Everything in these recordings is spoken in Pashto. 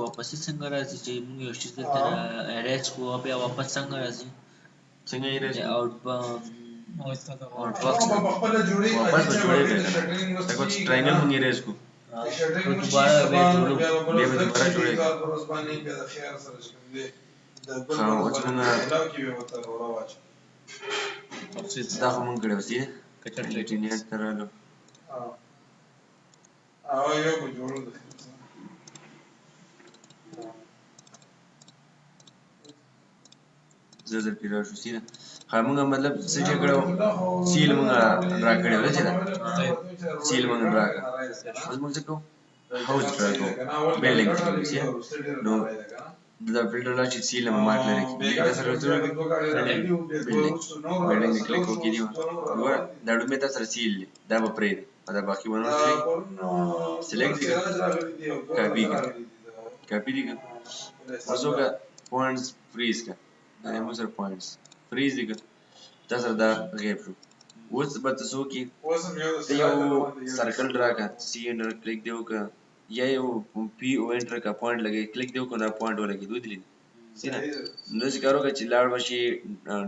واپس څنګه راځي چې موږ یو شي دلته اریز کوو او بیا واپس څنګه راځي څنګه یې راځي آوټ باکس واپس به جوړې کړه لکه ټراینګل موږ یې ریز کو دوباره بیا جوړو بیا به دوباره جوړې کړه اوس موږ دا خو موږ کړی وسې لټینیټ ته رالو زه در کې راشو سیده موږ مطلب څه چې کړو سیل موږ ډرا کړی و چې دا سیل موږ ډرا کړ اوس موږ څه کوو هاوس ډرا کوو بلډینګ نو دا فلټر لا چې سیل موږ مارک لري دا سره ورته بلډینګ کلیک وکړئ دی ګوره دا ډومې تاسو سره سیل دا به پرې دا باقي ونه کړئ سلیکټ دی کاپی کاپی دی اوس وکړه پوینټس فریز کا دا موږ سره پوینټس فریز دی دا سره دا غیب شو اوس به تاسو کې ته یو سرکل ډرا کا سی انټر کلیک دیو کا یا یو پی او انټر کا پوینټ لګي کلیک دیو کو دا پوینټ ولګي دوی دي سینا نو څه کارو چې لاړ وشي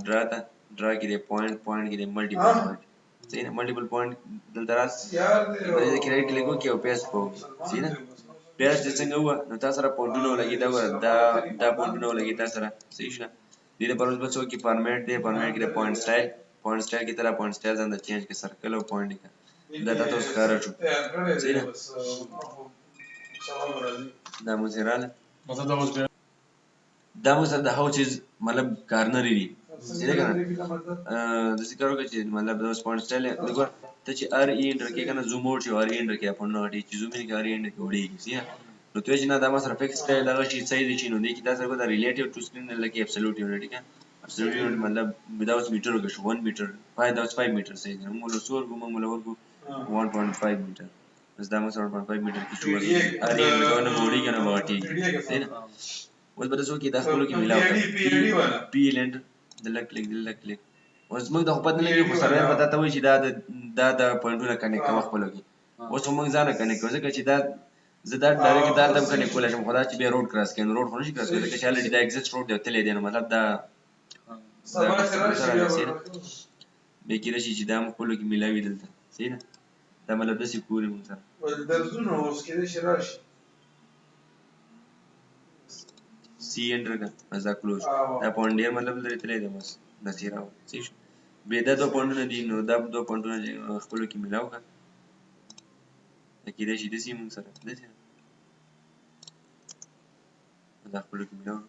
ډرا کې دی پوینټ کې دی ملټیپل پوینټ سینا ملټیپل پوینټ دلته راځي دا کې رائټ کلیک وکي او پیست کو سینا پیست څنګه و نو تاسو را پوینټونه لګي دا پوینټونه لګي تاسو را صحیح شه دې په پروسه بچو کې فارمیټ دی فارمیټ کې پوینټ سټایل کې تر پوینټ سټایل ځان د چینج کې سرکل او پوینټ کې دا تاسو ښکارا شو صحیح دا مزراله دا مو سره د هاوسز مطلب کارنر دی صحیح کنه د ذکرو کې مطلب د پوینټ سټایل وګور ته چې ار ای انټر کې کنه زوم اوټ شو ار ای انټر کې په نو دي چې زوم یې ار ای انټر کې وړي صحیح نو ته چې نه دا ما سره فکس سټایل هغه شي صحیح دي چې نو دې کې تاسو کو دا ریلیټیو ټو سکرین لکه ابسولوټ یونټ کې ابسولوټ یونټ مطلب وداوت میټر کې شو 1 میټر 5 میټر صحیح دی موږ له سور کوم موږ له ورکو 1.5 میټر بس دا ما سره 1.5 میټر کې شو ار ای انټر نه وړي کنه واټي صحیح اوس به تاسو کې دا خپل کې ملاو پی لند دلته کلیک اوس موږ د خپل نه لګي خو سره پتا ته وي چې دا د پوینټونو کنیکټ کوم خپل کې اوس موږ ځان کنیکټ کوو ځکه چې دا زدا ډایرکټ دا تم کنیکټ کولای شم خدا چې به روډ کراس کین روډ خو نشي کراس کولای چې الریډي دا ایگزیسټ روډ دی تللی دی نو مطلب دا سره به کې راشي چې دا خپل کې ملاوي دلته صحیح نه دا مطلب د سی پوری موږ سره درځونه اوس کې راشي سی انټر کا ازا کلوز دا پوینټ ډیر مطلب لري تللی دی بس نصیرا صحیح به دا دو پوینټونه دي نو دا دو پوینټونه خپل کې ملاو کا کې راشي د سی موږ سره دته دا خپل کې ملاو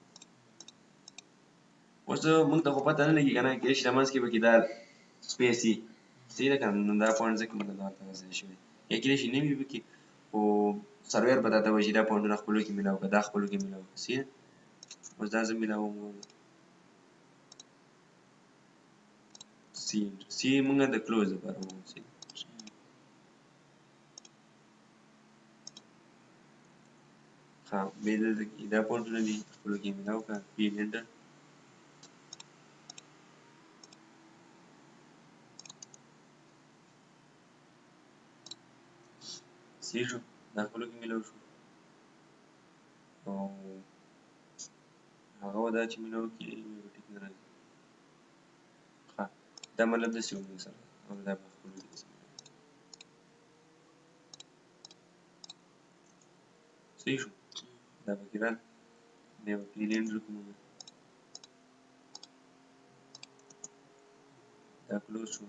اوس موږ ته خو پته نه لګي کنه کې شته مانس کې به کې دا سپیسي صحیح ده کنه دا پوینټ ځکه موږ دا تاسو شوی یا کې شي نیمه به کې او سرور بداته وي چې دا پوینټونه خپل کې ملاو کا دا خپل کې ملاو صحیح اوس دا زه ملاو سی موږ د کلوز لپاره وو ها به دا پوینټونه دي خپل کې ملاو کا پی لند صحیح شو دا خپل کې ملاو شو او هغه ودا چې ملاو کې ټیک نه راځي ها دا مطلب د سیو موږ سره او دا په خپل کې صحیح شو دا بګران دی په پیلند کوم دا کلوز شو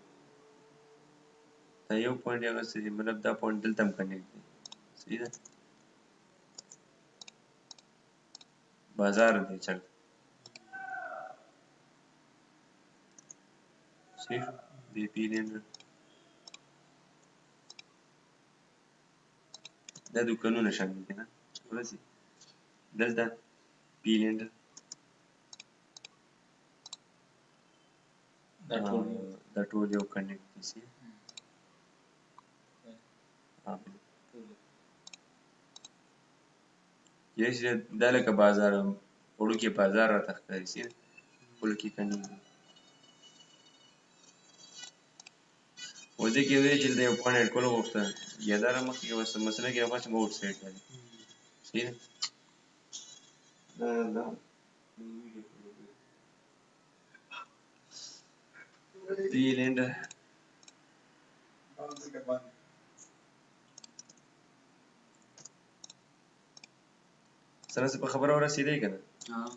دا یو پوینټ هغه سره مطلب دا پوینټ دلته هم کنیکټ دی صحیح ده بازار دی چل صحیح شو دی پیلند دا دکانونه شامل دي نه ورسي دلته پیلند دا ټول یو کنیکټ دي سي یش دا لکه بازار وړو کې بازار راته ښکاري سي ټول کې کنیکټ وځي کې وی چې د یو پوینټ کولو وخت یا دا مخکې وسه مسله کې واپس موډ سیټ کړي صحیح Zealand سره څه په خبره ورسېدی که نه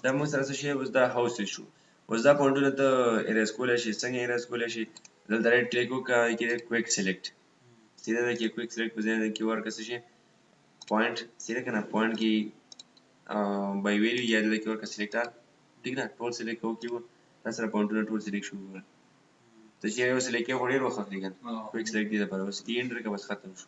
دا موږ سره څه شی اوس دا هاوس شو اوس دا پوینټونه ته اریز کولی شي څنګه اریز کولی شي دلته رایټ کلیک وکړه کې کویک سلیکټ سیده ده کې کویک سلیکټ په ځای ده کې ورکړه څه شي پوینټ سیده که نه پوینټ کې بای ویلیو یا دلته کې ورکړه سلیکټ آل ټیک ده ټول سلیکټ کوو کیبورډ دا سره پوینټونه ټول سلیکټ شو ته چې یو سلیکټ یې خو ډېر وخت اخلي که نه کویک سلیکټ دې دپاره اوس کې انټر کړه بس ختم شو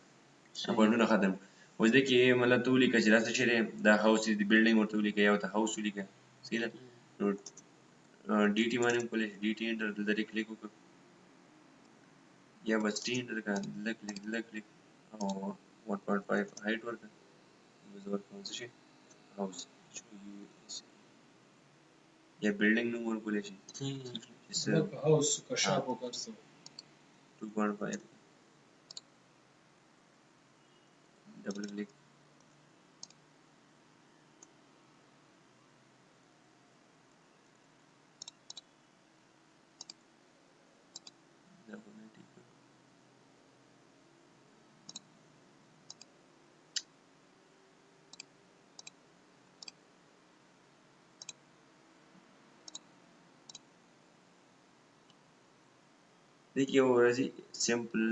پوینټونه ختم اوس دې کې مطلب ته ولیکه چې دا څه شی دی دا هاوس دی بلډینګ ورته ولیکه یا ورته هاوس ولیکه صحیح ده نو ډي ټي باندې هم کولی شي ډي ټي انټر دلته دې کلیک وکړه یا بس ټي انټر کړه دلته کلیک او 1.5 هایټ ورکړه بس ورکړه څه شي هاوس یا بلډینګ نوم ورکولی شي هاوس که شاپ وکړ څه 2.5 double click देखिए वो राजी सिंपल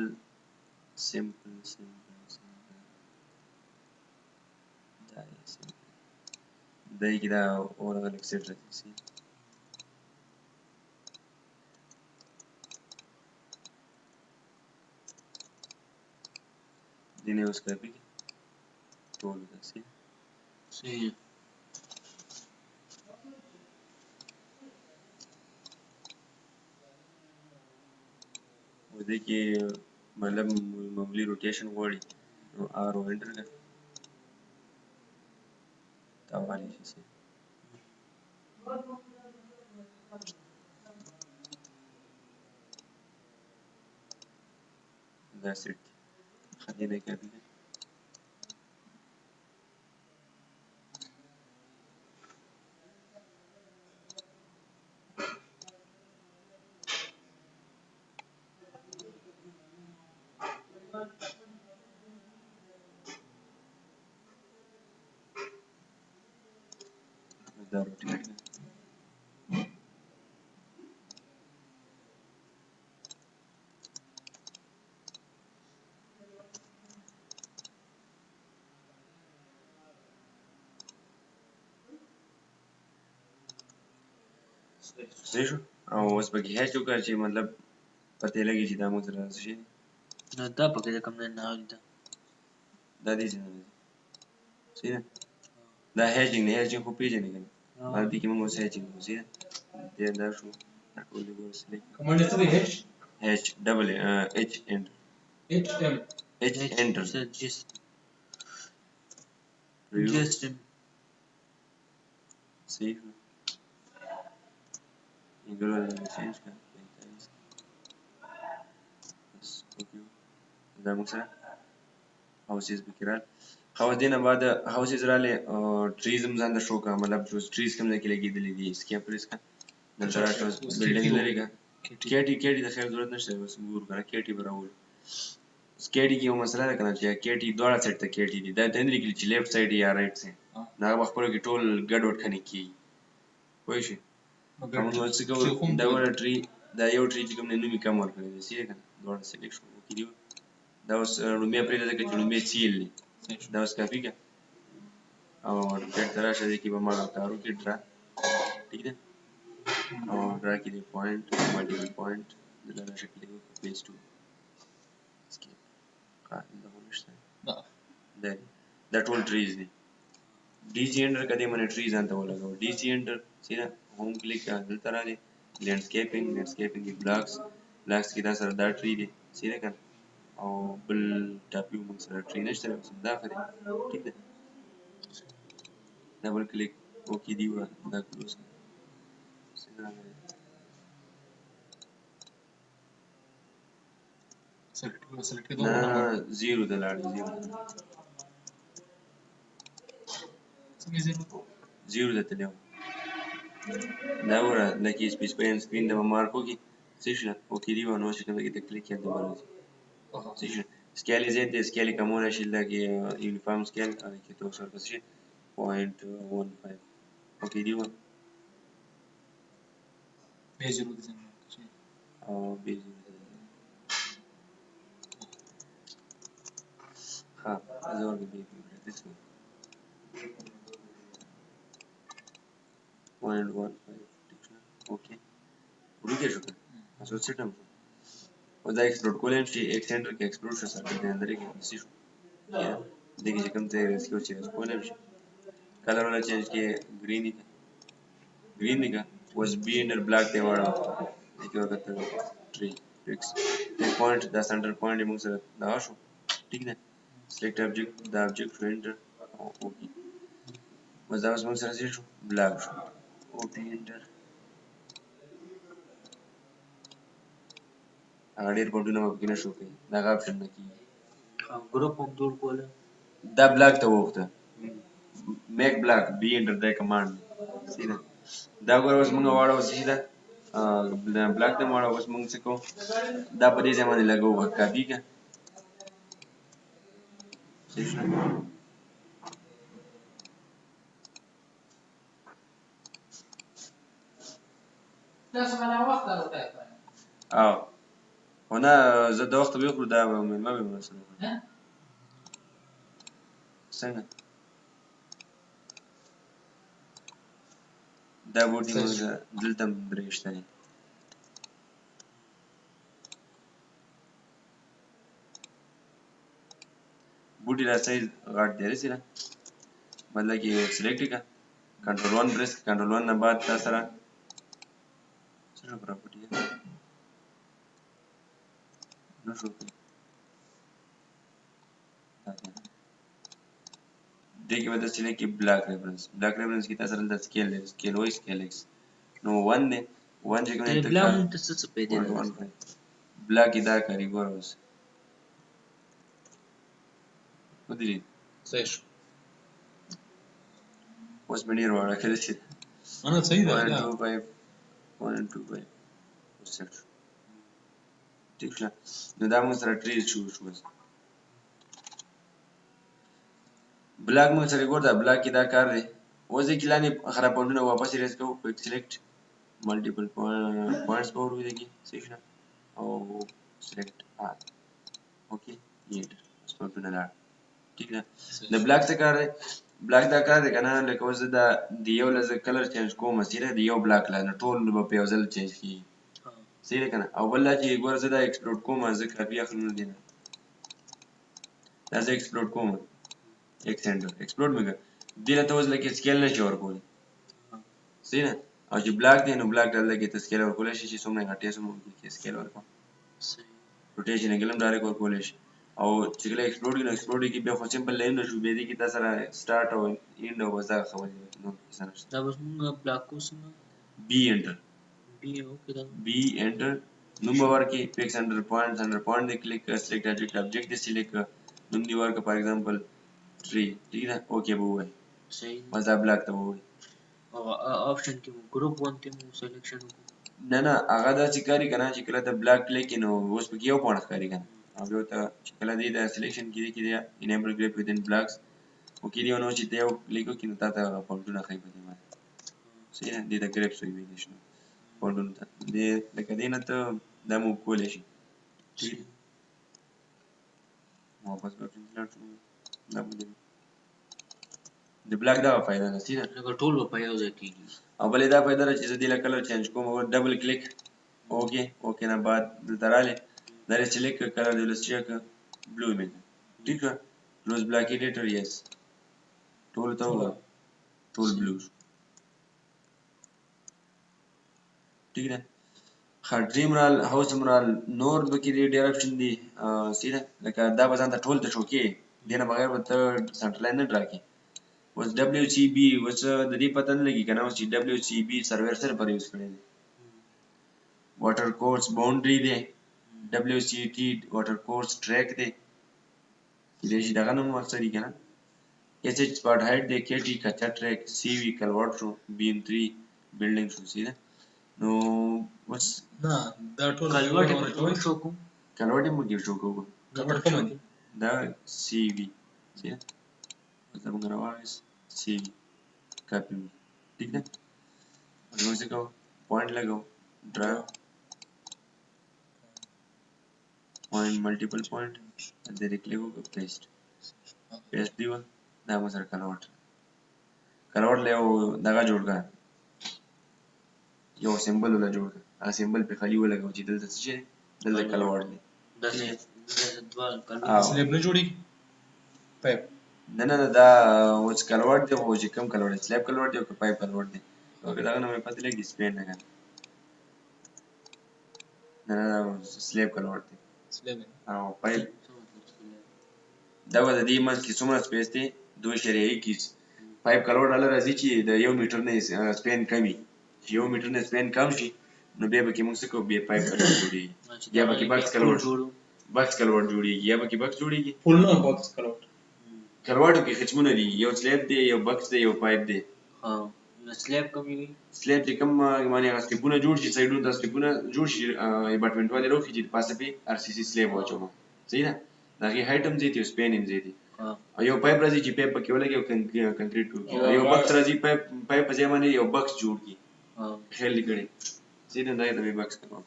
دای کې دا اورغل ایکسټرا سي دینه اوس کاپی ټول داسې صحیح و دې کې مطلب معمولی روټیشن غواړي نو ار او انټر کړه دا والی شي that's it خلينا كده ده روتين صحیح شو او اوس پکې هیڅ وکړه چې مطلب پته لګي چې دا موږ سره څه شي نو دا پکې د کوم نه راغلی ده دا دې څنګه دی صحیح ده دا هیچینګ نه هیچینګ خو پیژنې کنه ما دې کې موږ اوس هیچینګ صحیح ده دې دا شو ټول دې ورس لیک کمانډ څه دی H double H enter H enter just صحیح شو يقولوا لي change كان بس اوكي دا مثلا هاوسز بکرال خو دینه بعد هاوسز رااله ټریز هم ځان د شو کا مطلب جو ټریز کوم ځای کې لګیدلې دي اسکي پرس کا د تر تاسو بلډینګ لري کا کېټي د خیر ضرورت نشته بس ګور کنه کېټي براول سکېټي کې یو مسله ده کنه چې کېټي دواړه سایډ ته کېټي دي دا د لیکل چې لیفت سایډ یا رائټ سایډ دا خپل کې ټول ګډ وډ کني کی وای شي کوم څه کوم دا ور ټری دا یو ټری چې کوم نه نومي کم ورکړي دي سیده کنه دواړه سلیکټ شو کیږي دا اوس لومې پرې ده چې لومې سیل دا اوس کافي کا او ډېر تراشه دي کې به ما کارو کې ډرا ٹھیک ده او ډرا کې دی پوینټ مالټیپل پوینټ دغه شکل دی پیس ټو اسکیپ قاعده ده ونشته دا ټول ټریز دي D C enter कदे मैंने ट्रीज अंत वो लगा डी सी एंटर सीधा होम क्लिक दलता रहा लैंडस्केपिंग की ब्लॉक्स की दा सर दा ट्री दे सीधे कर और बिल डब्ल्यू में सर ट्री नष्ट है दा करे ठीक है डबल क्लिक ओके दी हुआ दा क्लोज सीधा सेलेक्ट ना जीरो दलाल जीरो 0 ته تللی دا وګوره لکه سپیسیفاین سکرین د به مارک وکړي څه شي اوکې دی نو چې کوم کې ته کلیک کړې د راځي څه شي سکیل زیات دی سکیل کمونه شي لکه یونیفارم سکیل کې تو سره څه شي 0.15 اوکې دی P0 de zen. او B0 ها زه ورته B0 this one 0.15 اوکې ورته شو تاسو څه ټم او دا ایکسپلور کولم شي ایک سنټر کې ایکسپلور شو سره د اندر کې څه شو دغه چې کوم ځای ریسکیو چې کولم شي کلر ولا چینج کې green دی was B under black دی وړه دغه ورته ټری ټیکس ټیک پوینټ دا سنټر پوینټ موږ سره دا شو ٹھیک ده select object دا object to enter اوکې was دا موږ سره شو black شو اوکې enter هغه ډېر بورډونه ممکن شو کوي دا اپشن نه کیږي ګروپ هم جوړ کوله دا بلاک ته وخته میک بلاک بی انټر د کمانډ سیده دا ګور اوس موږ واړو سیده بلاک ته واړو اوس موږ څه کوو دا په دې ځای باندې لګو کاپی کا او هنا زه د وخت به خو دا مېلمه به مسله څنګه دا بوټي موږ دلته برېښته دي بوټي را سایز غټ دی رسېده مطلب کې سلیکټ کا کنټرول 1 پریس کنټرول 1 نه بعد تاسو سره څه پراپرټي نو شو देखिए मतलब चले कि ब्लैक रेफरेंस की तसर द स्केल हो स्केल एक्स नो 1 ने 1 जगह में ब्लैक तस पे दे ब्लैक इधर करी गोरस ودري صحيح وس منير ولا كده شيء انا سعيد 125 وسر ठीक है نو دا موږ سره ټریل شو بلاک موږ سره ګوردا بلاک کې دا کار دی وځي کلانې خرابونه واپس ریس کوو کویک سلیکټ مالټیپل پوینټس په ورو دي سیشن او سلیکټ آل اوکې یټ سپورټونه لا ٹھیک ده د بلاک څه کار دی بلاک دا کار دی کنه لکه وځ دا دی یو لز کلر چینج کوم سیره دی یو بلاک لا ټول په یو ځل چینج کی سیره کنه او بل چې ګورځه دا ایکسپلورټ کوم ځکه بیا خلونه دي دا زه ایکسپلورټ کوم एक्सटेंडर एक्सप्लोड में दिला तो लगे स्केल नशि ورکول سینه او چې بلاک دی نو بلاک ډل لګي ته سکیل ورکول شي چې څومره غټي سمو کې سکیل ورکو روټیشن ګلم ډایرکټ ورکول شي او چې کله ایکسپلوډ کې ایکسپلوډ کې به خو سمپل لاین نشو به دي کې تاسو را سٹارټ او اینډ او وزا خبرې نو څنګه دا بس موږ بلاک کوسم بی انټر بی انټر نو باور کې پکس انډر پوینټ دی کلیک سلیکټ object دی سلیکټ نو دی ورک فار ایگزامپل 3 ठीक है ओके वो है सही मजा ब्लैक तो वो ऑप्शन के ग्रुप 1 ته مو سلیکشن نه نه هغه دا چې کاری کنه چې کله ته بلاک کلیک نو اوس په یو پوینټ کاری کنه او یو ته چې کله دې دا سلیکشن کې دی انیبل گریپ ودین بلاکس او کې دی نو چې ته یو کلیک وکړې تا ته پوینټونه خای په دې باندې صحیح نه دې دا گریپ سوی وی نشو پوینټونه دې لکه دې نه ته د مو کولې شي واپس ورته دا مو د بلاک دا فائدہ نسیده لکه ټول په یو ځای کېږي او بلې دا فائدہ چې زه دې کلر چینج کوم او ډبل کلیک اوکې نه بعد دلته رااله دا سلیکټ کلر د لسټریک بلو مې ٹھیک ہے کلوز بلاک ایډیټر یس ټول ته ټول بلو ٹھیک ہے خاطریم رال هاوس مرال نور د کې ډیر اپشن دي سیده لکه دا بزن ته ټول ته شوکې دینه بغیر به ته سنټر لاین نه ډراکې was WCB was د دې پته نه لګي کنه چې WCB سرور سره پر یوز کړی دی واټر کورس باونډري دی WCT واټر کورس ټریک دی دې شي دغه نوم اکثر کنه SH spot height دی KT کچا ټریک CV کلورټ شو BM3 بلډینګ شو سیده نو بس نه دا ټول کلوټ په ټول شو کوم کلورټ مو کې شو کوو کلوټ کوم دی دا CV سیده دا موږ راوایس CV کاپی ٹھیک ده نو څه کو پوینټ لګاو ډرا پوینټ ملټیپل پوینټ دې کلیک وکړو پیسټ دیو دا مو سره کلورټ له یو دغه جوړ کړه یو سیمبل ولا جوړ کړه هغه سیمبل په خالي ولګاو چې دلته څه شي دلته کلورټ دی داسې دوه سلیب نه جوړي پایپ نه دا اوس کلورټ دی او چې کم کلورټ دی سلیب کلورټ دی او پایپ کلورټ دی او دا نه مې پته لګي سپین نه نه سلیب کلورټ دی سلیب او پایپ دا د دې منځ کې څومره سپیس دی 2.21 پایپ کلورټ الله راځي چې د 1 میټر نه سپین کمی چې 1 میټر نه سپین کم شي نو بیا به کې موږ څه کوو بیا پایپ کلورټ جوړیږي یا به کې بکس کلورټ جوړیږي یا به کې بکس جوړیږي فول نه بکس کلورټ کلورټو کې قسمونه دي یو سلیب دی یو بکس دی یو پایپ دی ها نو سلیب کوم وی سلیب چې کوم معنی هغه سټیپونه جوړ شي سایډونو ته سټیپونه جوړ شي اپارټمنټ والے روخي چې پاسه په RCC سلیب واچو صحیح ده دا هي هایټ هم زیاتي او سپین هم زیاتي یو پایپ راځي چې پایپ پکې ولګي او کنکریټ کوي یو بکس راځي پایپ په ځای باندې یو بکس جوړ کی خیال لیکړي سیده دا د بکس کلوټ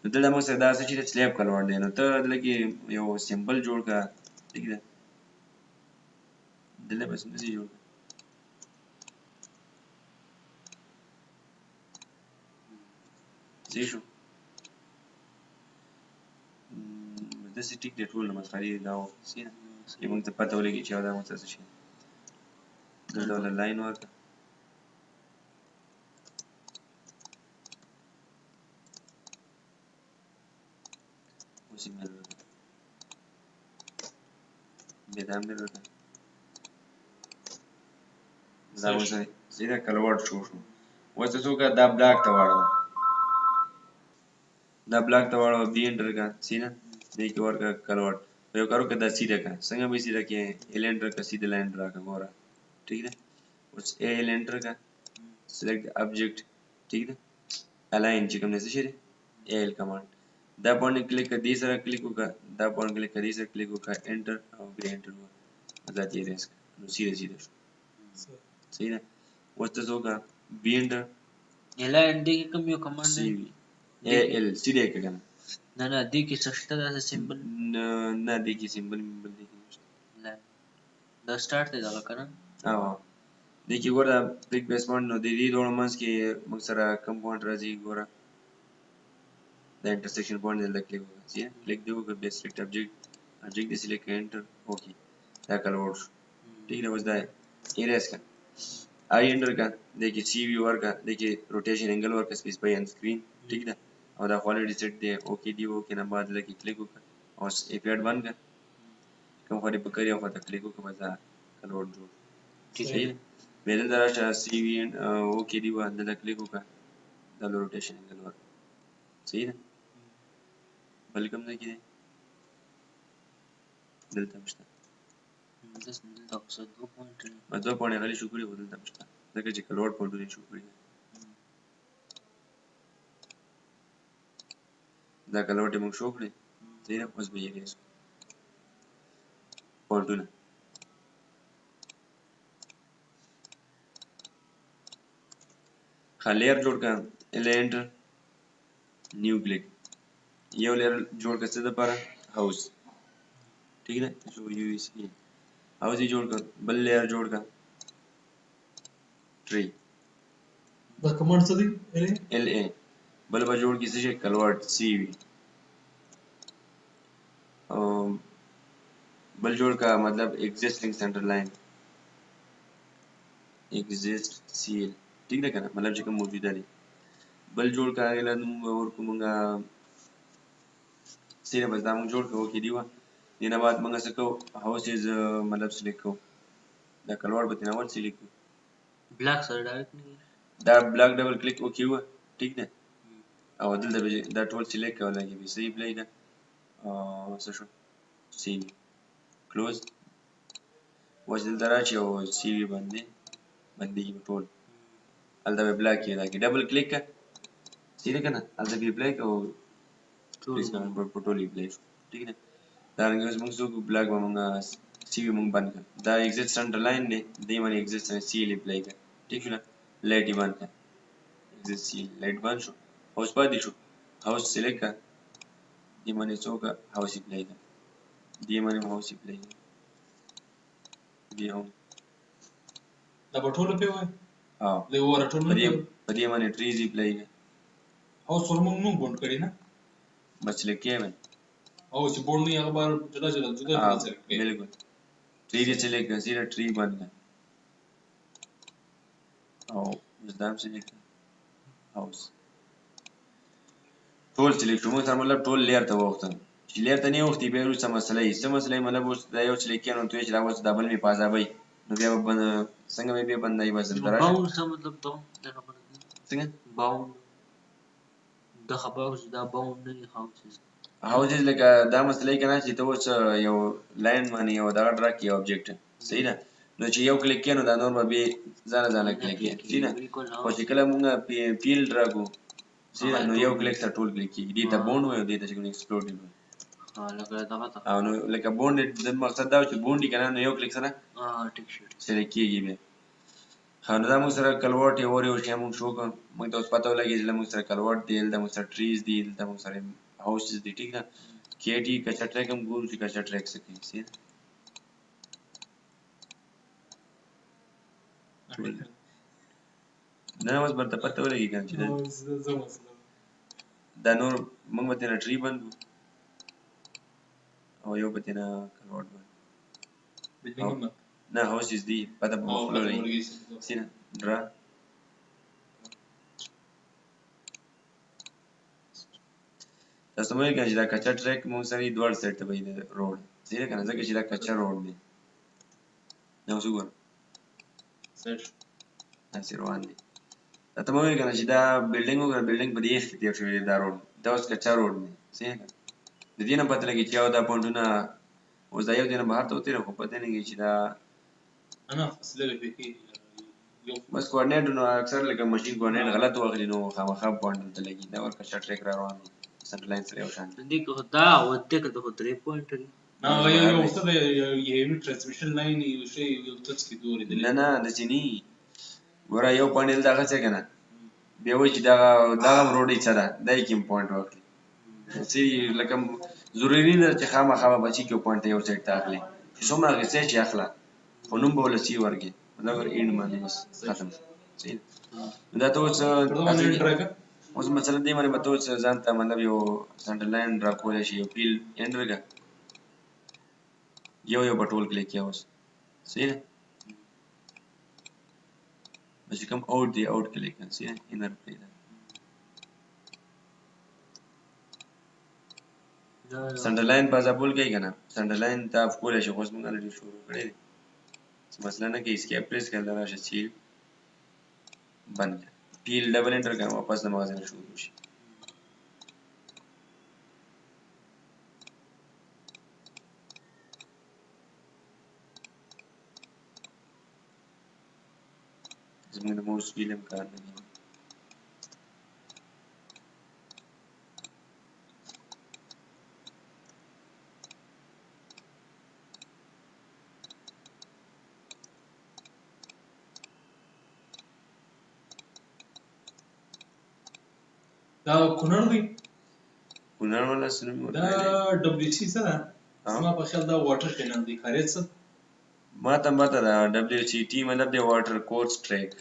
نو دلته موږ سره دا څه چې سلیب کلوټ دی نو ته لکه یو سیمبل جوړ کا ٹھیک ده دلته بس نه جوړ صحیح شو داسې ټیک دی ټول مسخرې دا سیده چې موږ ته پته ولګي چې دا موږ څه شي دلته ولا لاین ورکړه اوس یې مېل ورکړه بیا دا مېل ورکړه دا اوس سیده کلورټ شو اوس ته څه وکړه دا بلاک ته واړوه بي انټر کړه سیده دې کې ورکړه کلورټ یو کارو که دا سیده کا څنګه به سیده کې ال انټر کا سیده لاین راکړه ګوره ٹھیک ده اوس ال انټر کا سلیکټ آبجیکټ ٹھیک ده الاین چې کوم څه شي ال کمانډ دا باندې کلیک کړه دې سره کلیک وکړه دا باندې کلیک کړه دې سره کلیک وکړه انټر او بیا انټر وکړه دا دې ریس نو سیده شو صحیح ده اوس ته وکړه بي انټر الا اندې کوم یو کمانډ سی وی ال سیده کړه نه دې کې څه شته دا سیمبل نه دې کې سیمبل ممبل دې کې دا سٹارټ دی دا کنه دې کې ګوره پک بیس پوینټ نو دې دوه منځ کې موږ سره کم پوینټ راځي ګوره دا انټرسیکشن پوینټ دې کلیک وکړه چې کلیک دی وکړه بیس سلیکټ آبجیکټ دې سلیکټ انټر اوکې دا کلورټ ٹھیک ده اوس دا ایریس کا آی انټر کا دې کې سی وی ورکا دې کې روټیشن انګل ورکا سپیس بای ان سکرین ٹھیک ده او دا کوالټي سیټ دی اوکې دی اوکې نه بعد لکه کلیک وکړه او ایپیډ بند کړه کوم خوري په کړی او ته کلیک وکړه دا کلورټ جوړ ٹھیک ہے بیرل دراشه سی وی اوکې دی و دا کلیک وکړه دا روټیشن انګل ورکا صحیح ده بل کوم نه کیږي دلته مشته دلته څه 2 پوینټ مطلب په غلي شو کړی دلته مشته ځکه چې کلورټ پوینټونه شو کړی دا کلورټ موږ شو کړی صحیح ده اوس به یې ریس پوینټونه خالیر جوړ کړه الینټر نیو کلیک یو لیر جوړ کړه څه د لپاره هاوس ٹھیک ده شو یو سی هاوس یې جوړ کړه بل لیر جوړ کړه ټری دا کمانډ څه دی ال ا بل به جوړ کی څه شي کلورټ سی وی بل جوړ کا مطلب ایگزسټینګ سنټر لاین ایگزسټ سی ال ٹھیک ده کنه مطلب چې کوم موجوده دي بل جوړ کا غلا نوم ورکو مونږه سیره بس دا مونږ جوړ کوو کې دیوه دینه بعد مونږ څه کوو هاوس از مطلب سلیکټ کوو دا کلورټ به تناول سلیکټ کوو بلاک سره ډایرکټ نه دا بلاک ډبل کلیک وکیو ٹھیک ده او دلته دا ټول سلیکټ کولای کی سیو لای دا څه شو سیو کلوز اوس دلته راشي او سی وي باندې بندېږي ټول هلته به بلاک یې راکړي ډبل کلیک کړه صحیح ده که نه هلته به یې بلاک او پلیز په ټول یې بلاک شو ټیک ده دارنګه اوس موږ څه وکړو بلاک به موږ سی وي موږ بند کړه دا ایگزٹ سنټر لاین دی دې باندې ایگزٹ سی یې اپلای کړه ټیک شو نه لایټ یې بند کړه ایگزٹ سی لایټ بند شو هاوس پاتې شو هاوس سلیکټ کړه دې باندې څه وکړه هاوس اپلای کړه دې باندې هم هاوس اپلای کړه دې هم دا په ټولو پې وایي او د یو واره ټول په دې باندې ټریز اپلای کړه هاوس ور موږ نو بوند کړي نه بس سلیکټ کړئ باندې او چې بوند نه هغه بار جدا جدا جدا سلیکټ کړي بالکل ټری دې سلیکټ کړه سیده ټری بند کړه او اوس دا هم سلیکټ کړه هاوس ټول سلیکټ شو موږ سره مطلب ټول لیر ته واوښته چې لیر ته نه اوښتي بیا وروسته مسله یې څه مسله یې مطلب اوس دا یو سلیکټ کړې نو ته وایې چې دا اوس دا بل مې په عذابوي نو بیا به څنګه به بیا بندوي بس دلته راشه باونډ څه مطلب باونډ دا خبره څنګه باونډ دا خبره چې دا باونډ نه دي هاوسز هاوسز لکه دا مسله که نه چې ته اوس یو لاین باندې یو دغه ډرا کړي یو ابجیکټ صحیح ده نو چې یو کلیک کړې نو دا نور به بیا ځانه کلیک کړي صحیح ده خو چې کله مونږ پیل ډرا کړو صحیح ده نو یو کلیک سره ټول کلیک کېږي دې ته باونډ وایي او دې ته چې کوم ایکسپلوډ وایي لکه دغه ته او نو لکه بوند د مقصد دا و چې بوند که نه نو یو کلیک سره ټیک شو سلیکټ کېږي بیا ښه نو دا موږ سره کلوټ یو ور یو شی موږ شو کړ موږ ته اوس پته ولګي چې موږ سره کلوټ دی دلته موږ سره ټریز دي دلته موږ سره هاوسز دي ټیک ده کې ټي کچا ټریک هم ګورو چې کچا ټریک څه کوي صحیح نه اوس برته پته ولګي که نه چې دا نور موږ به تېنه ټري بند او یو به تېنه کلوټ بند نه هاوسز دي پته به مخ ولګي صحیح نه ډرا تاسو مې کنه چې دا کچا ټریک مو سره دوړ سیټ ته وي د روډ صحیح کنه ځکه چې دا کچا روډ دی نو څه ګور سیټ تاسو روان دي ته مې کنه چې دا بلډینګ وګوره بلډینګ په دې کې تیر شوی دا روډ دا اوس کچا روډ دی صحیح کنه د دې نه پته لګي چې یو دا پوینټونه اوس دا یو دینه بهر ته وتیره خو پته نه لګي چې دا انا فاصله به کې بس کوارډینیټ نو اکثر لکه ماشین کوارډینیټ غلط واخلي نو خامخا پوینټ ته لګي دا ورکه کچا ټریک را روان دی سنټر لاین سره یو شان دې کو دا او دې کو 3 پوینټ نه یو څه د یو ترانسمیشن لاین یو شی یو ټچ کې دوری دی نه د چینی ګوره یو پوینټ دغه څه کنه بیا وایي چې دغه روډ یې څه ده دا یې کوم پوینټ واخلي چې لکه ضروري نه ده چې خامخا به بچي کې پوینټ یو سایډ ته اخلي چې څومره اخیستی چې اخله خو نوم به ولې سی ورکړي مطلب اینډ باندې بس ختم شو صحیح دا ته اوس اوس مثلا دې باندې به ته اوس ځان ته مطلب یو سنټر لاین ډرا کولی شي یو پیل اینډ ورکړه یو به ټول کلیک کړه اوس صحیح ده چې کوم اوټ دی اوټ کلیک کړه صحیح ده انر پرېږده سنټر لاین په ځابول کوي که نه سنټر لاین ته اف کولی شي خو اوس موږ الریډي شروع کړی دی مثلا نه کوي اسکیپ پریس کړه دلته راشه سیل بند کړه پیل ډبل انټر کړه واپس د مغز نه شروع شي زموږ د موس ویل هم کار نه کوي دا کونړ دی کونړ والا سنم دا ډبلیو سی څه ده زما په خیال دا واټر چینل دی کاري څه ما ته پته ده ډبلیو سی ټي مطلب دی واټر کورس ټریک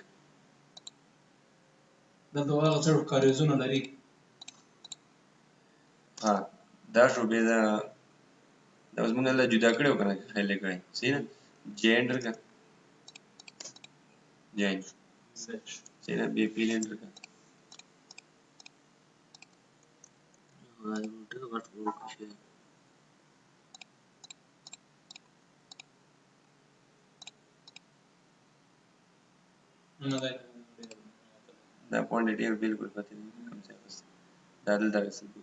دا د هغه څه کاریزونه لري ها دا شو بیا دا اوس موږ دلته جدا کړی و که نه خیال یې کړی صحیح نه جے انټر کړه جین صحیح نه بیا پیل انټر کړه ډېر غټ ورک شي دا پوینټ ډېر بالکل پته نه کوم ځای بس دا دلته رسېږي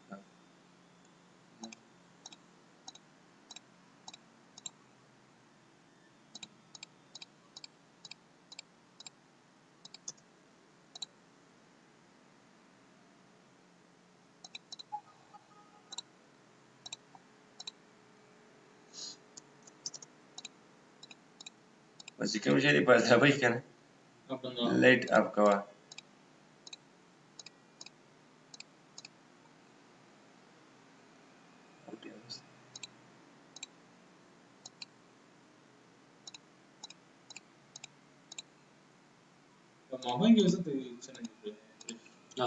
بس چې کوم شی دی په ځابۍ که نه لایټ اپ کوه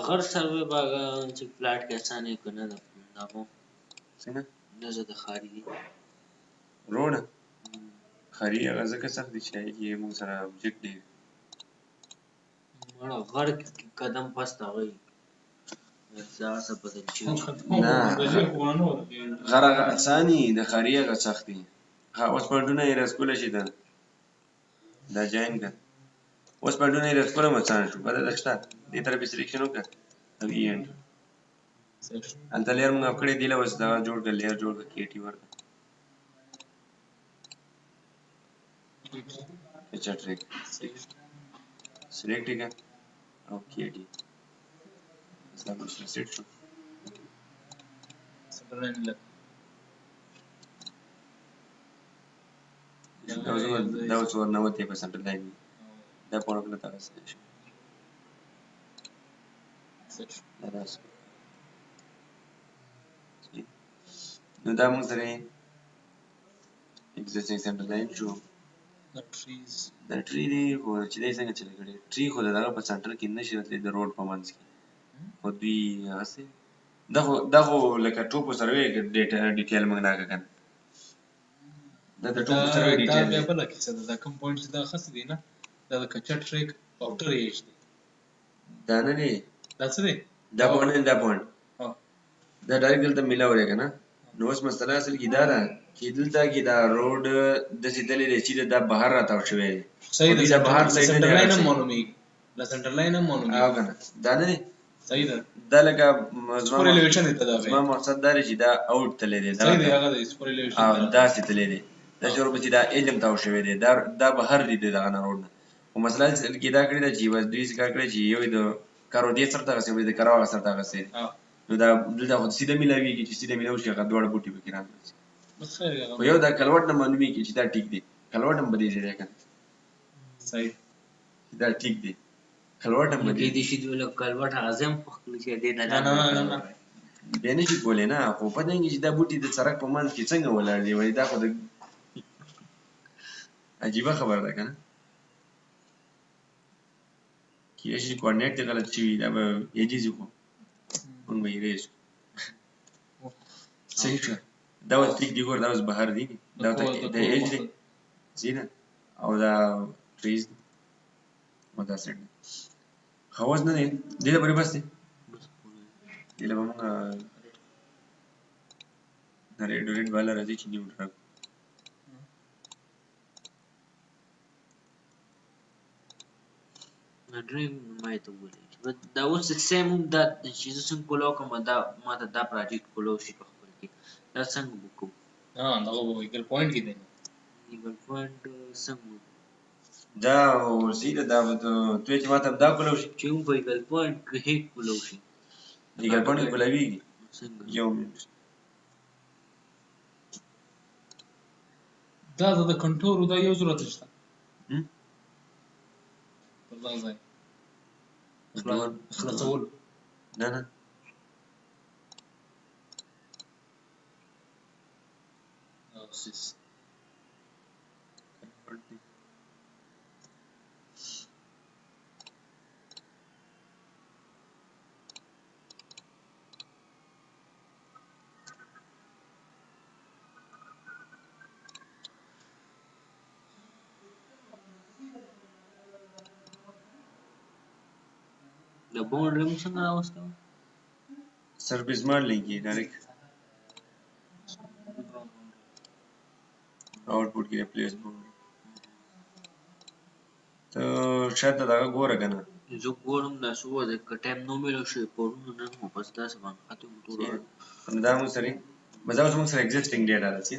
غر سروې باغه چې پلاټ کې اسانه کنه دا هغه څنګه نه زه د خاري دي روډ خري هغه ځکه سخت دی چې هغې موږ سره اوبجیکټ دی مړه غر قدم پسته هغوی احساسه بدل شي نه غر هغه اساني د خري هغه سخت دی اوس پړډونه یې رسکوله شي ده دا جاین که اوس پړډونه یې رسکوله هم اسانه شو بده ده شته دې طرف یې سلیکشن وکړه او ای انټر هلته لیر مونږ اپ کړی دی له اوس دغه جوړ کړه لیر جوړ کړه کې ټي ورکړه کیچر ټریک سلیکټ یې کړه او کې ټي دا اوس سیټ شو دا اوس ورنوتی په سنټر لاین دا پوره کړه دغه څه شو دا داسې نو دا موږ سره existing center line شو دا ټری دی خو چې دی څنګه چلی کړی ټری خو د دغه په سنټر کې نشي راتلی د روډ په منځ کې خو دوی هسې دا خو لکه ټوپو سروې ډیټیل موږ نه که کنه دا د ټوپو سروې ډیټیل دی دا بله کیسه ده دا کوم پوینټ چې دا خسې دی نه دا د کچر ټریک آوټر ایج دی دا نه دی دا څه دی دا پوینټ دا پوینټ دا ډایرکټ دلته میلاو دی که نه نو اوس مسله اصل کې دا ده چې دلته کې دا روډ داسې تللی دی چې دا بهر راتاو شوی دی صحیح ده بهر سنټر لاین هم معلومیږي دا سنټر لاین هم معلومیږي او که نه دا نه دی صحیح ده دا لکه سپور الیویشن دی ته دا زما مقصد دا دی چې دا اوټ تللی دی صحیح دی هغه دی سپور الیویشن او داسې تللی دی دا چې ورپسې دا ایج هم تاو شوی دی دا بهر دی د دغه نه روډ نه خو مسله کې دا کړې ده چې بس دوی څه کار کړی چې یو د کارو دې سر ته غسې د کراو هغه سر ته غسې نو دا دلته خو سیده میلاویږي چې سیده میلاو شي هغه دواړه بوټي پکې رانغلي خو یو دا کلوټ نه معلومیږي چې دا ټیک دی کلوټ هم په دې ځای دی که صحیح دا ټیک دی کلوټ هم په دې کې دې شي دوی له کلوټ اعظم په خپل کې دې نه بیا نه شي کولی نه خو پته یې چې دا بوټي د سړک په منځ کې څنګه ولاړ دی وایي دا خو د عجیبه خبره ده که نه کېدای شي کوارډینیټ یې غلط شوي دا به ایجز وي خو موږ به ایریز کړو صحیح شوه دا اوس ټیک دی ګور دا اوس بهر دی دا د ایج دی صحیح ده او دا ټریز دی او دا سیټ دی ښه اوس نه دی دې لپاره بس دی دې لپاره موږ ریډ والا راځي چې نیو ډراګ ډریم ما ته وویل دا اوس سیم دا چې زه څنګه کولو کوم دا ما ته دا پروجیکټ کولو شي په خپل کې دا څنګه وکړو دغه ایګل پوینټ کې دی ایګل پوینټ څنګه دا سیده دا توی چې ما ته دا کولو شي چې موږ په ایګل پوینټ کې هیټ کولو شي ایګل پوینټ کې کولاویږي څنګه یو منټ دا د کنټرول دا یو ضرورت شته پر دا ځای خلاصول نه نه د باونډري څنګه راوستو سرفیس ماډلینګ کې ډایرکټ آوټپوټ کې ریپلیس باونډري ته شاید دغه ګوره که نه زه ګورم دا څه وه ځکه ټایم نه میلاو شوی پرونه نن خو بس داسې باندې ختم ټول نو دا موږ سره بس دا اوس موږ سره ایګزسټینګ ډیټا ده چې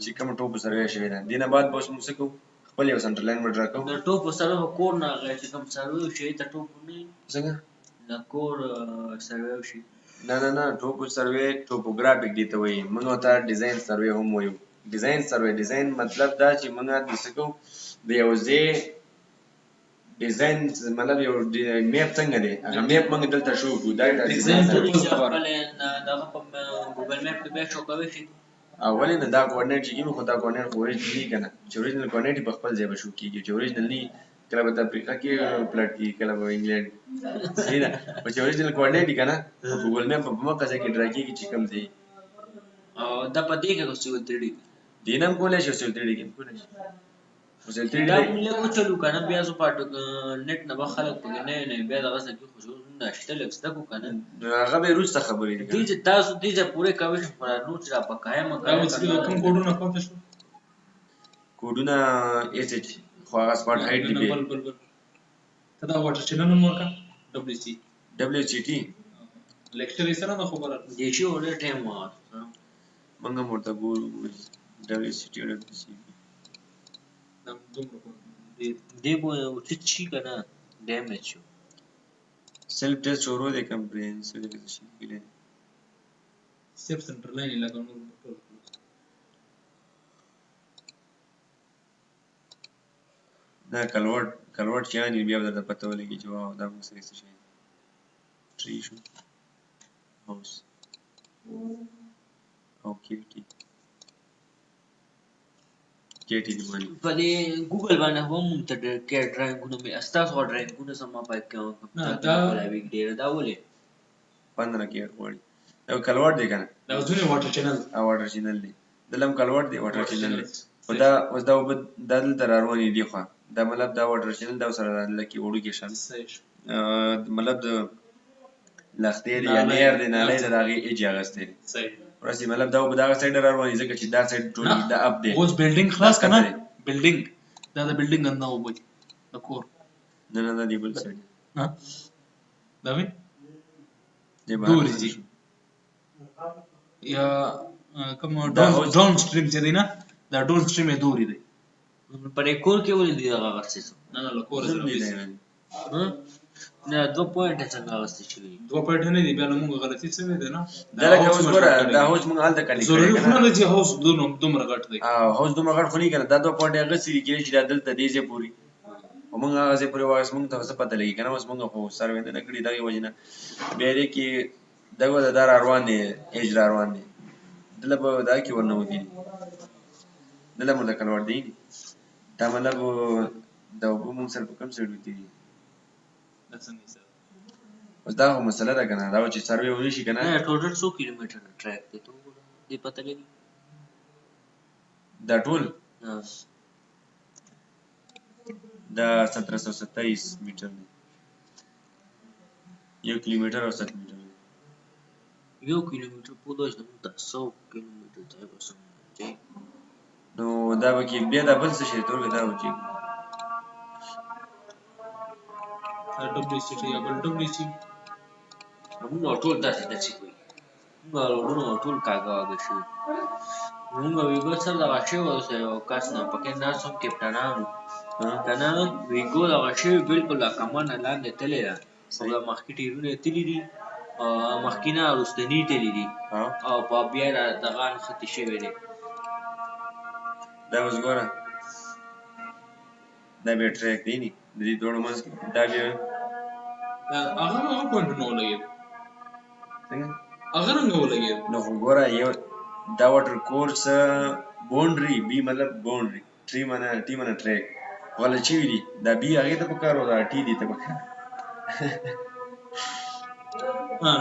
چې کوم ټوپ سروې شوې ده دې نه بعد به اوس موږ څه کوو خپل یو سنټر لاین ور ډرا کوو د ټوپ سره کور نه غلی چې کوم سروې شي ته ټوپ نه څنګه د کور سروې شي نه ټوپ سروې ټوپوګرافیک دی ته وایي موږ ورته ډیزاین سروې هم وایو ډیزاین سروې ډیزاین مطلب دا چې موږ د څه کوو د یو ځای ډیزاین مطلب یو میپ څنګه دی هغه میپ موږ دلته شو کړو دا ډیزاین ته دغه په ګوګل میپ کې بیا شو کوي شي اولې نه دا کوارډینیټ چې کیږي خو دا کوارډینیټ خو اوریجنل نه کنه چې اوریجنل کوارډینیټ په خپل ځای به شو کیږي چې اوریجنل نه کله به د افریقا کې پلټ کی کله به انګلند صحیح ده په چې اوریجنل کوارډینیټ کنه ګوګل میپ په موقع ځای کې ډرا کیږي چې کوم ځای او دا په دې کې کوڅه ودرېږي دینم کولای شي چې ترې کې کولای شي وسل ترې دا موږ له چلو کنه بیا زو پټ نت نه بخلک پکې نه بیا دغه څه کې خوشو نه شته لکه څه کو کنه هغه به روز ته خبرې دي دي چې تاسو دې چې پوره کوي پر نو چې را پکایم دا اوس کوم کوډونه پاتې شو کوډونه ایس ایچ خو هغه سپاټ هایټ دی بل دا واټر چینل نوم ورکا دبليو سي ټي لیکچر یې سره نه خبره دي چې اورل ټایم ما منګه مرته ګورو دبليو سي ټي او دبليو سي دا دومره دې بو چې چی کنه ډیمیج شو سیلف ټیسټ شروع دی کمپریهنسیو د شي کېله سیف سنټر لاین لګا نور ټول دا کلوټ چانی بیا د پته ولګي چې واو دا موږ سره څه شي ټری شو هاوس او کېټي دی باندې په دې ګوګل باندې هم ته کې ډرایینګونه مې استاس او ډرایینګونه سم ما پای کې دا ولا ډیر دا ولې 15 کې وړي دا کلوټ دی کنه دا ځونه واټر چینل او واټر چینل دی دلم کلوټ دی واټر چینل دی او دا اوس دا وبد دل ترارونی دی خو دا مطلب دا واټر چینل دا سره لکه وړو کې شامل مطلب د لختې دی یا نیر دی نه لای دا غي اجازه صحیح ورسې مطلب دا په دغه سایډ رارواني ځکه چې دا سایډ ټول دا اپ دی اوس بلډینګ خلاص کنه بلډینګ دا د بلډینګ انده وبوي د کور نه دا دی بل سایډ ها دا وی دی دوري دي یا کوم ډاون سټریم چې دی نه دا ډاون سټریم یې دوري دی په کور کې ولې دی هغه ورسې نه له کور سره نه 2 پوینټ څنګه واستې شي 2 پوینټ نه دی بیا موږ غلطي څه وې ده نه دا لکه اوس ګوره دا هوس موږ حالت کړی ضروري خو نه چې هوس دومره غټ دی هوس دومره غټ خو نه کنه دا 2 پوینټ هغه سری کې چې دلته دی چې پوری او موږ هغه ځې پوری واس موږ ته څه پته لګي کنه اوس موږ خو سروې نه کړی دا وجنه بیا دې کې دغه دار روان دي اجرا روان دي دله په دا کې ورنه ودی دله موږ کلوړ دی دا مطلب دا وګمون سره کوم څه ډوتی دي اوس دا هم مسله ده کنه دا چې سروې ونی شي کنه نه ټوټل 100 کیلومتر ټریک دی ته دې پته لګي دا ټول دا 1727 میټر دی 1 کیلومتر او 7 میټر 1 کیلومتر په دوه 100 کیلومتر ځای وسم نو دا وکي بیا دا بل څه شي تور دا وکي دبليو سي ټي یا بل دبليو سي موږ ټول داسې داسې کوي موږ ټول کاغذ شو موږ ویګو سره دا شی ورسې او کاس نه پکې نه سم کپټانانو کنه ویګو دا شی بالکل کمانه لاندې تللی دا او مخکې ټیرونه تللی دي مخکینه رستنی تللی دي او په بیا دغه خطي شوی دی دا اوس ګوره دا به ټریک دی ني د دې دوړو مز دا بیا هغه پوینټ نو لګي څنګه هغه رنګ ولګي نو ګوره یو دا واټر کورس باونډري بي مطلب باونډري ټي مانا ټریک ولا چی وی دا بي هغه ته پکارو دا ټي دي ته پکار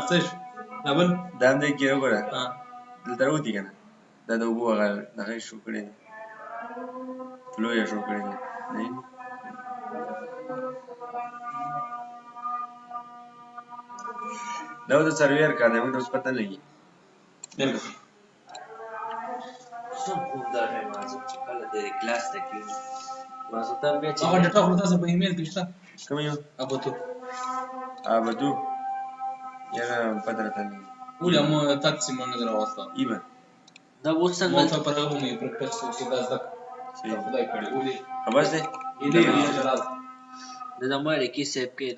صحیح دا بل دا هم دې کې وګوره دلته وتی کنه دا د وګو هغه دغه شو کړی فلو یې شو کړی نه دا د سرویر کا نه موږ اوس پته لګي بالکل څو کوم دا نه مازه چې کله د کلاس ته کې مازه ته بیا چې هغه ډاټا خو تاسو په ایمیل کې شته کوم یو ابدو یا پدرته نه ولا مو تاسو مونږ راوسته ایبه دا اوس څنګه مو ته پرغه مې پریکټیس کوي دا ځکه خدای کړی ولې خبر ده دې د زموږ کې سیب کې